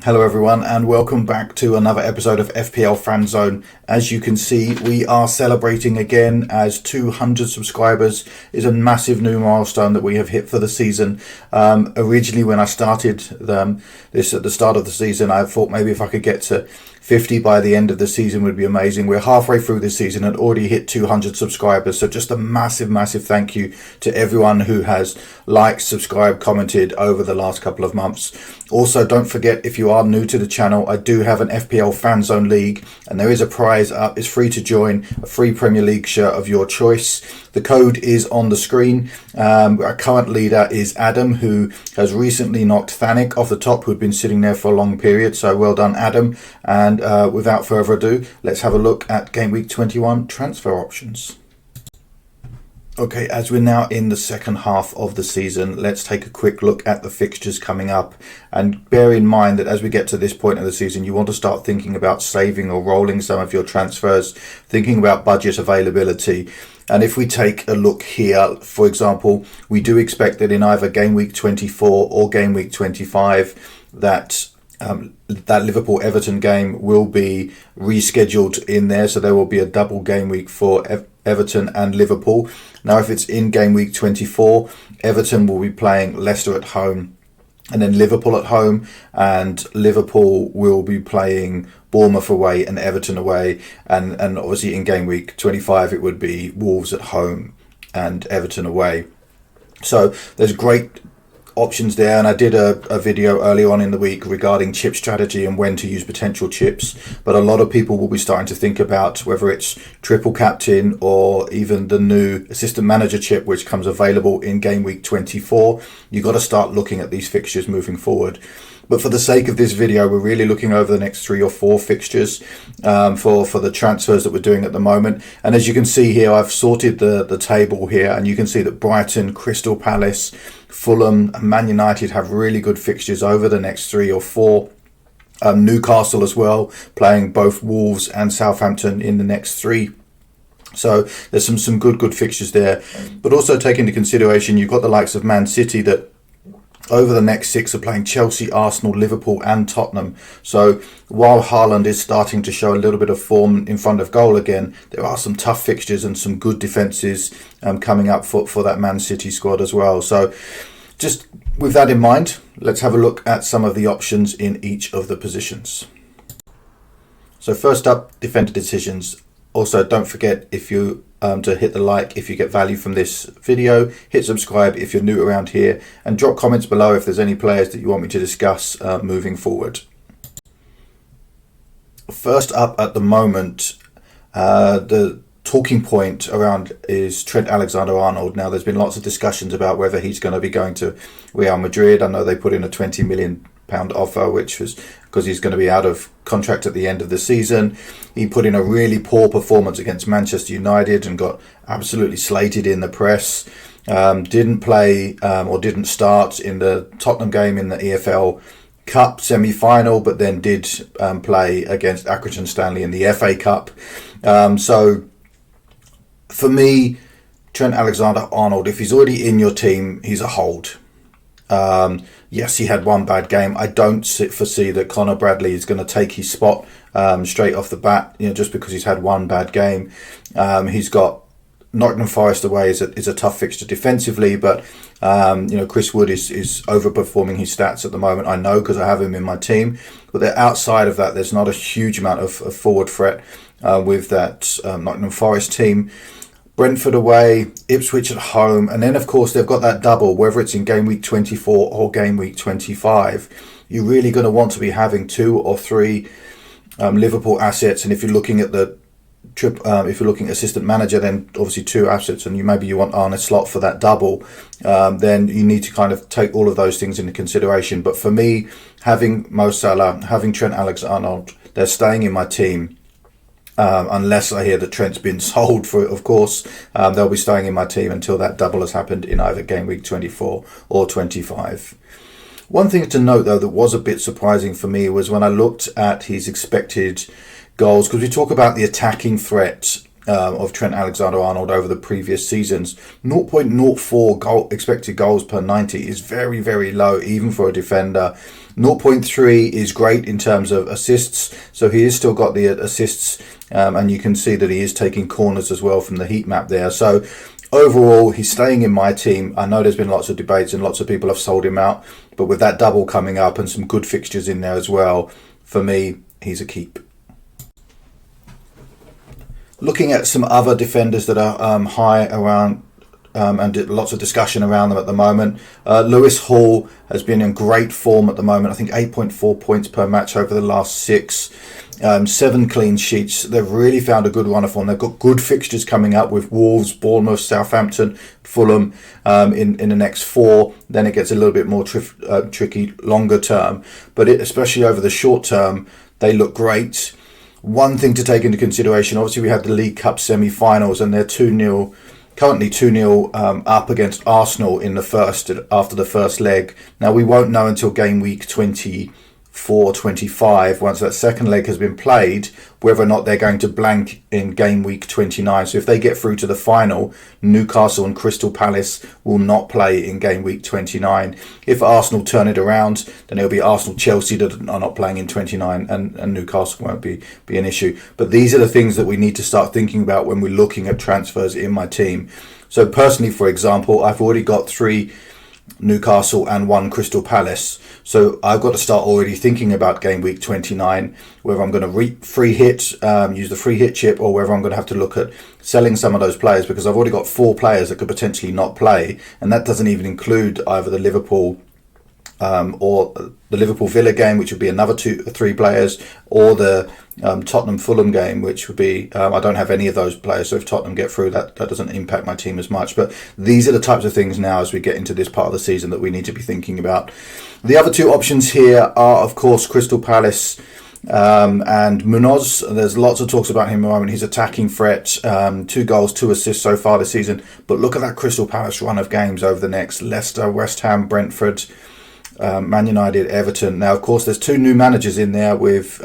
Hello everyone and welcome back to another episode of FPL Fanzone. As you can see, we are celebrating again as 200 subscribers is a massive new milestone that we have hit for the season. Originally when I started this at the start of the season, I thought maybe if I could get to 50 by the end of the season would be amazing. We're halfway through this season and already hit 200 subscribers. So just a massive thank you to everyone who has liked, subscribed, commented over the last couple of months. Also, don't forget, if you are new to the channel, I do have an FPL Fanzone League and there is a prize up. It's free to join, a free Premier League shirt of your choice. The code is on the screen. Our current leader is Adam, who has recently knocked Thanik off the top, who'd been sitting there for a long period. So well done, Adam. And without further ado, let's have a look at Gameweek 21 transfer options. Okay, as we're now in the second half of the season, let's take a quick look at the fixtures coming up. And bear in mind that as we get to this point of the season, you want to start thinking about saving or rolling some of your transfers, thinking about budget availability. And if we take a look here, for example, we do expect that in either Gameweek 24 or Gameweek 25 that Liverpool-Everton game will be rescheduled in there. So there will be a double game week for Everton and Liverpool. Now, if it's in game week 24, Everton will be playing Leicester at home and then Liverpool at home, and Liverpool will be playing Bournemouth away and Everton away. And obviously in game week 25, it would be Wolves at home and Everton away. So there's great options there, and I did a video earlier on in the week regarding chip strategy and when to use potential chips, but a lot of people will be starting to think about whether it's triple captain or even the new assistant manager chip which comes available in game week 24. You've got to start looking at these fixtures moving forward. But for the sake of this video, we're really looking over the next 3 or 4 fixtures for the transfers that we're doing at the moment. And as you can see here, I've sorted the table here, and you can see that Brighton, Crystal Palace, Fulham and Man United have really good fixtures over the next 3 or 4. Newcastle as well, playing both Wolves and Southampton in the next 3. So there's some good fixtures there. But also take into consideration, you've got the likes of Man City that over the next 6 are playing Chelsea, Arsenal, Liverpool and Tottenham. So while Haaland is starting to show a little bit of form in front of goal again, there are some tough fixtures and some good defences coming up for that Man City squad as well. So just with that in mind, let's have a look at some of the options in each of the positions. So first up, defender decisions. Also, don't forget, if you to hit the like if you get value from this video, hit subscribe if you're new around here, and drop comments below if there's any players that you want me to discuss moving forward. First up at the moment, the talking point around is Trent Alexander-Arnold. Now, there's been lots of discussions about whether he's going to be going to Real Madrid. I know they put in a £20 million offer, which was because he's going to be out of contract at the end of the season. He put in a really poor performance against Manchester United and got absolutely slated in the press. Didn't play or didn't start in the Tottenham game in the EFL Cup semi-final, but then did play against Accrington Stanley in the FA Cup. So for me, Trent Alexander-Arnold, if he's already in your team, he's a hold. Yes, he had one bad game. I don't foresee that Connor Bradley is going to take his spot straight off the bat, just because he's had one bad game. He's got Nottingham Forest away is a tough fixture defensively, but Chris Wood is overperforming his stats at the moment. I know because I have him in my team. But outside of that, there's not a huge amount of forward threat with that Nottingham Forest team. Brentford away, Ipswich at home, and then of course they've got that double, whether it's in game week 24 or game week 25. You're really going to want to be having 2 or 3 Liverpool assets, and if you're looking at the if you're looking at assistant manager, then obviously 2 assets, and maybe you want Arne Slot for that double, then you need to kind of take all of those things into consideration. But for me, having Mo Salah, having Trent Alexander-Arnold, they're staying in my team. Unless I hear that Trent's been sold for it, of course, they'll be staying in my team until that double has happened in either game week 24 or 25. One thing to note, though, that was a bit surprising for me was when I looked at his expected goals, because we talk about the attacking threat of Trent Alexander-Arnold over the previous seasons. 0.04 expected goals per 90 is very, very low, even for a defender. 0.3 is great in terms of assists, so he has still got the assists, and you can see that he is taking corners as well from the heat map there. So overall, he's staying in my team. I know there's been lots of debates and lots of people have sold him out, but with that double coming up and some good fixtures in there as well, for me, he's a keep. Looking at some other defenders that are high around and lots of discussion around them at the moment. Lewis Hall has been in great form at the moment. I think 8.4 points per match over the last 6. 7 clean sheets. They've really found a good run of form. They've got good fixtures coming up with Wolves, Bournemouth, Southampton, Fulham in the next 4. Then it gets a little bit more tricky longer term. But especially over the short term, they look great. One thing to take into consideration, obviously we had the League Cup semi-finals and they're 2-0, currently 2-0 up against Arsenal in after the first leg. Now we won't know until game week 24-25, once that second leg has been played, whether or not they're going to blank in game week 29. So if they get through to the final, Newcastle and Crystal Palace will not play in game week 29. If Arsenal turn it around, then it'll be Arsenal-Chelsea that are not playing in 29, and Newcastle won't be an issue. But these are the things that we need to start thinking about when we're looking at transfers in my team. So personally, for example, I've already got 3 Newcastle and 1 Crystal Palace. So I've got to start already thinking about game week 29, whether I'm going to use the free hit chip, or whether I'm going to have to look at selling some of those players, because I've already got 4 players that could potentially not play, and that doesn't even include either the Liverpool or the Liverpool Villa game, which would be another 2 or 3 players, or the Tottenham Fulham game, which would be I don't have any of those players, so if Tottenham get through, that doesn't impact my team as much. But these are the types of things now as we get into this part of the season that we need to be thinking about. The other 2 options here are, of course, Crystal Palace and Munoz. There's lots of talks about him at the moment. He's attacking threat, 2 goals, 2 assists so far this season. But look at that Crystal Palace run of games over the next: Leicester, West Ham, Brentford, Man United, Everton. Now, of course, there's 2 new managers in there with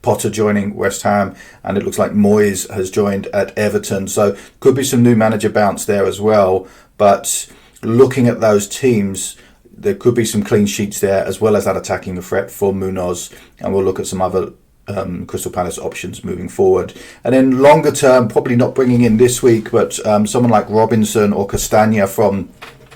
Potter joining West Ham, and it looks like Moyes has joined at Everton. So could be some new manager bounce there as well. But looking at those teams, there could be some clean sheets there, as well as that attacking threat for Munoz. And we'll look at some other Crystal Palace options moving forward. And then longer term, probably not bringing in this week, but someone like Robinson or Castagna from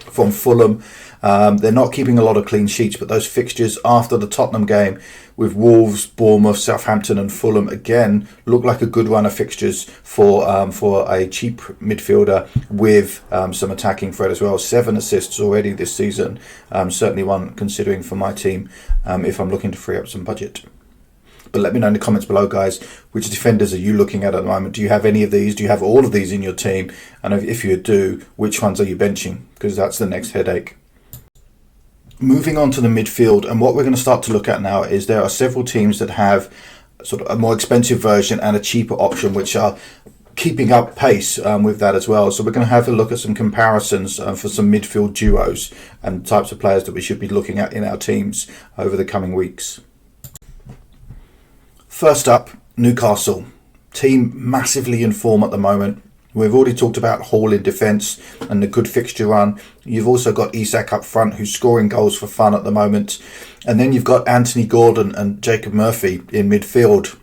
Fulham. They're not keeping a lot of clean sheets, but those fixtures after the Tottenham game with Wolves, Bournemouth, Southampton and Fulham again look like a good run of fixtures for a cheap midfielder with some attacking threat as well. 7 assists already this season. Certainly one considering for my team if I'm looking to free up some budget. But let me know in the comments below, guys, which defenders are you looking at the moment? Do you have any of these? Do you have all of these in your team? And if you do, which ones are you benching? Because that's the next headache. Moving on to the midfield, and what we're going to start to look at now is there are several teams that have sort of a more expensive version and a cheaper option, which are keeping up pace with that as well. So we're going to have a look at some comparisons for some midfield duos and types of players that we should be looking at in our teams over the coming weeks. First up, Newcastle. Team massively in form at the moment. We've already talked about Hall in defence and the good fixture run. You've also got Isak up front, who's scoring goals for fun at the moment. And then you've got Anthony Gordon and Jacob Murphy in midfield.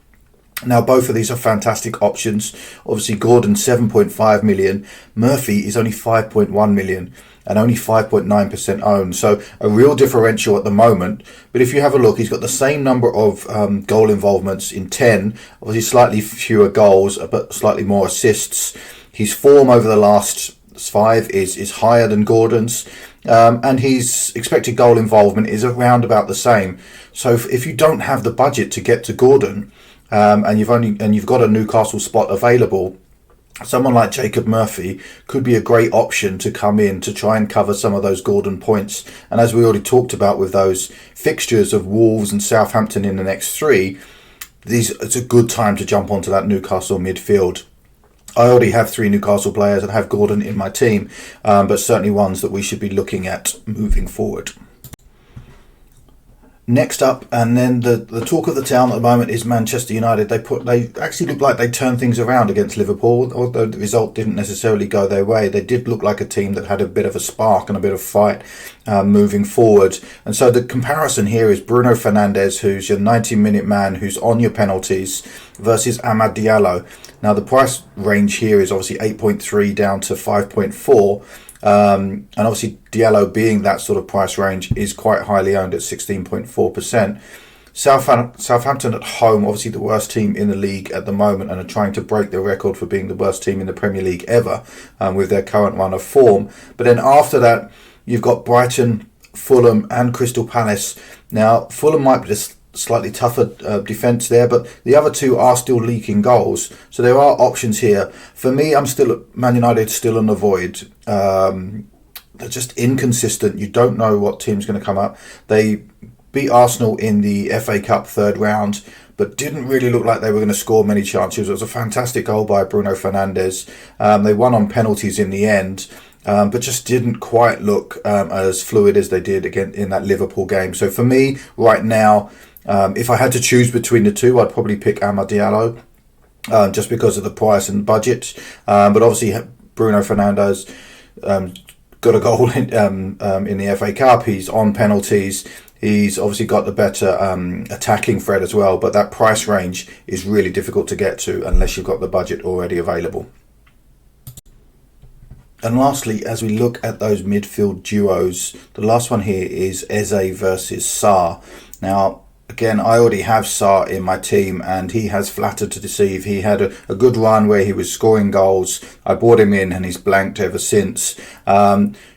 Now, both of these are fantastic options. Obviously, Gordon 7.5 million. Murphy is only 5.1 million and only 5.9% owned. So a real differential at the moment. But if you have a look, he's got the same number of goal involvements in 10. Obviously, slightly fewer goals, but slightly more assists. His form over the last 5 is higher than Gordon's, and his expected goal involvement is around about the same. So if you don't have the budget to get to Gordon, and you've got a Newcastle spot available, someone like Jacob Murphy could be a great option to come in to try and cover some of those Gordon points. And as we already talked about with those fixtures of Wolves and Southampton in the next 3, it's a good time to jump onto that Newcastle midfield. I already have 3 Newcastle players and have Gordon in my team, but certainly ones that we should be looking at moving forward. Next up, and then the talk of the town at the moment is Manchester United. They actually look like they turned things around against Liverpool, although the result didn't necessarily go their way. They did look like a team that had a bit of a spark and a bit of fight moving forward. And so the comparison here is Bruno Fernandes, who's your 90-minute man, who's on your penalties, versus Amad Diallo. Now the price range here is obviously 8.3 down to 5.4. And obviously Diallo, being that sort of price range, is quite highly owned at 16.4%. Southampton at home, obviously the worst team in the league at the moment, and are trying to break the record for being the worst team in the Premier League ever with their current run of form. But then after that, you've got Brighton, Fulham and Crystal Palace. Now Fulham might be just slightly tougher defence there, but the other two are still leaking goals, so there are options here. For me, I'm still Man United, still on the void. They're just inconsistent. You don't know what team's going to come up. They beat Arsenal in the FA Cup third round, but didn't really look like they were going to score many chances. It was a fantastic goal by Bruno Fernandes. They won on penalties in the end, but just didn't quite look as fluid as they did again in that Liverpool game. So for me, right now, if I had to choose between the two, I'd probably pick Amad Diallo, just because of the price and budget. But obviously, Bruno Fernandes got a goal in the FA Cup. He's on penalties. He's obviously got the better attacking threat as well. But that price range is really difficult to get to unless you've got the budget already available. And lastly, as we look at those midfield duos, the last one here is Eze versus Sarr. Now, again, I already have Sarr in my team, and he has flattered to deceive. He had a good run where he was scoring goals. I brought him in, and he's blanked ever since.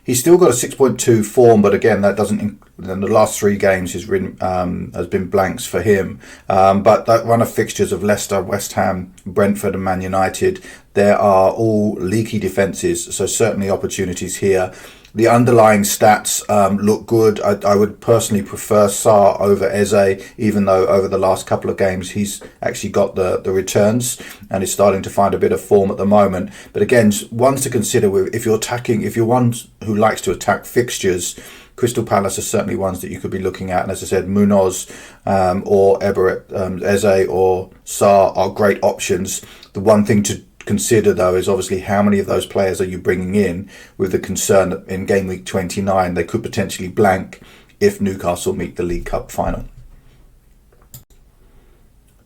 He's still got a 6.2 form, but again, that doesn't. In the last 3 games, has been blanks for him. But that run of fixtures of Leicester, West Ham, Brentford, and Man United, there are all leaky defences, so certainly opportunities here. The underlying stats look good. I would personally prefer Sarr over Eze, even though over the last couple of games he's actually got the returns and is starting to find a bit of form at the moment. But again, ones to consider if you're one who likes to attack fixtures, Crystal Palace are certainly ones that you could be looking at. And as I said, Munoz or Eze or Sarr are great options. The one thing to consider though is obviously how many of those players are you bringing in, with the concern that in game week 29 they could potentially blank if Newcastle meet the League Cup final.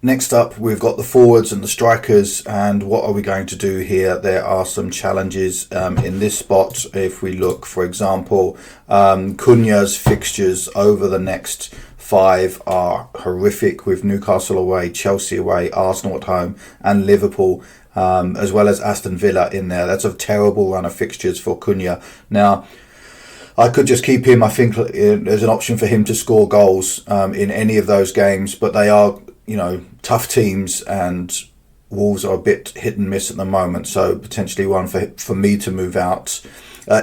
Next up, we've got the forwards and the strikers, and what are we going to do here? There are some challenges in this spot. If we look, for example, Cunha's fixtures over the next 5 are horrific, with Newcastle away, Chelsea away, Arsenal at home and Liverpool, as well as Aston Villa in there. That's a terrible run of fixtures for Cunha. Now, I could just keep him. I think there's an option for him to score goals in any of those games, but they are, tough teams, and Wolves are a bit hit and miss at the moment, so potentially one for me to move out.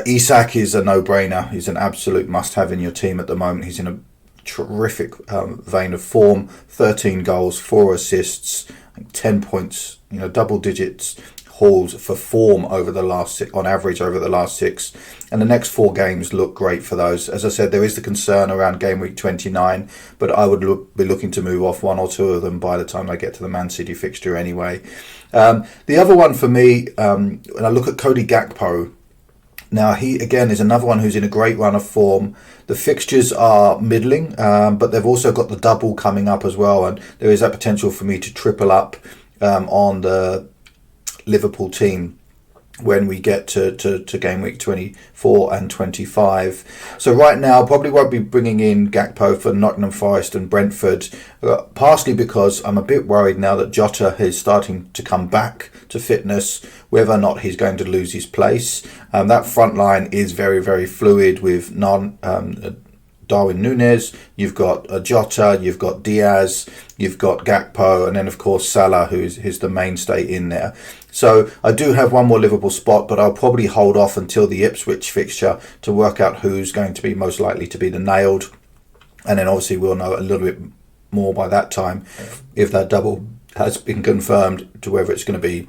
Isak is a no-brainer. He's an absolute must-have in your team at the moment. He's in a terrific vein of form. 13 goals, 4 assists, 10 points, double digits hauls for form over the last 6, on average over the last 6, and the next 4 games look great for those. As I said, there is the concern around game week 29, but I would be looking to move off 1 or 2 of them by the time I get to the Man City fixture anyway. The other one for me, when I look at Cody Gakpo, now he again is another one who's in a great run of form. The fixtures are middling, but they've also got the double coming up as well, and there is that potential for me to triple up on the Liverpool team when we get to game week 24 and 25. So right now, probably won't be bringing in Gakpo for Nottingham Forest and Brentford, partially because I'm a bit worried now that Jota is starting to come back to fitness, whether or not he's going to lose his place. That front line is very, very fluid with Darwin Núñez, you've got Jota, you've got Diaz, you've got Gakpo, and then of course Salah, who's the mainstay in there. So I do have one more Liverpool spot, but I'll probably hold off until the Ipswich fixture to work out who's going to be most likely to be the nailed, and then obviously we'll know a little bit more by that time if that double has been confirmed, to whether it's going to be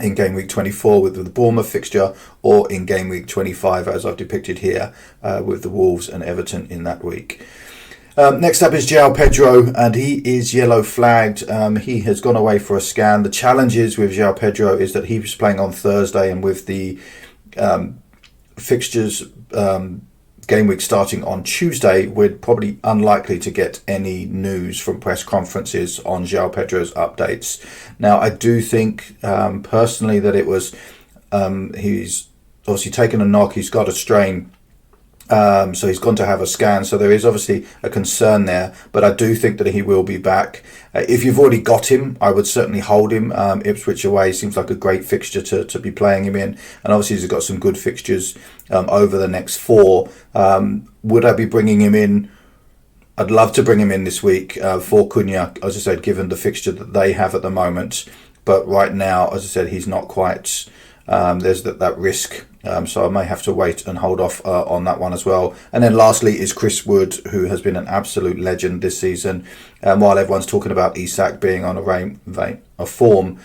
in game week 24 with the Bournemouth fixture, or in game week 25 as I've depicted here with the Wolves and Everton in that week. Next up is João Pedro, and he is yellow flagged. He has gone away for a scan. The challenges with João Pedro is that he was playing on Thursday, and with the fixtures game week starting on Tuesday, we're probably unlikely to get any news from press conferences on João Pedro's updates. Now, I do think personally that it was he's obviously taken a knock. He's got a strain. So he's gone to have a scan. So there is obviously a concern there, but I do think that he will be back. If you've already got him, I would certainly hold him. Ipswich away seems like a great fixture to be playing him in. And obviously he's got some good fixtures over the next 4. Would I be bringing him in? I'd love to bring him in this week for Cunha, as I said, given the fixture that they have at the moment. But right now, as I said, he's not quite... there's that risk, so I may have to wait and hold off on that one as well. And then lastly is Chris Wood, who has been an absolute legend this season. While everyone's talking about Isak being on a form,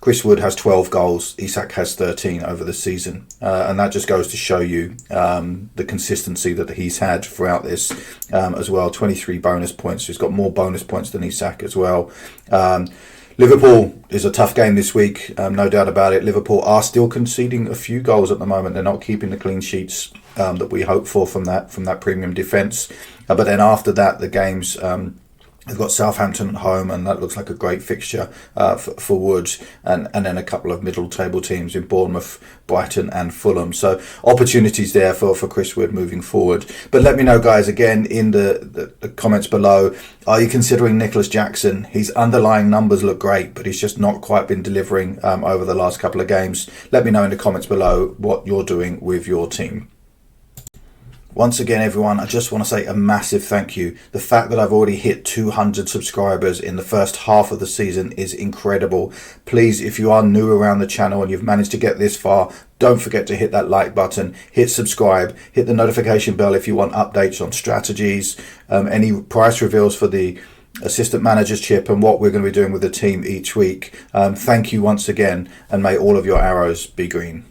Chris Wood has 12 goals, Isak has 13 over the season. And that just goes to show you the consistency that he's had throughout this as well. 23 bonus points, he's got more bonus points than Isak as well. Liverpool is a tough game this week, no doubt about it. Liverpool are still conceding a few goals at the moment. They're not keeping the clean sheets that we hope for from that premium defence. But then after that, the games... they've got Southampton at home, and that looks like a great fixture for Woods, and then a couple of middle table teams in Bournemouth, Brighton and Fulham. So opportunities there for Chris Wood moving forward. But let me know, guys, again in the comments below, are you considering Nicholas Jackson? His underlying numbers look great, but he's just not quite been delivering over the last couple of games. Let me know in the comments below what you're doing with your team. Once again, everyone, I just want to say a massive thank you. The fact that I've already hit 200 subscribers in the first half of the season is incredible. Please, if you are new around the channel and you've managed to get this far, don't forget to hit that like button, hit subscribe, hit the notification bell if you want updates on strategies, any price reveals for the assistant manager's chip and what we're going to be doing with the team each week. Thank you once again, and may all of your arrows be green.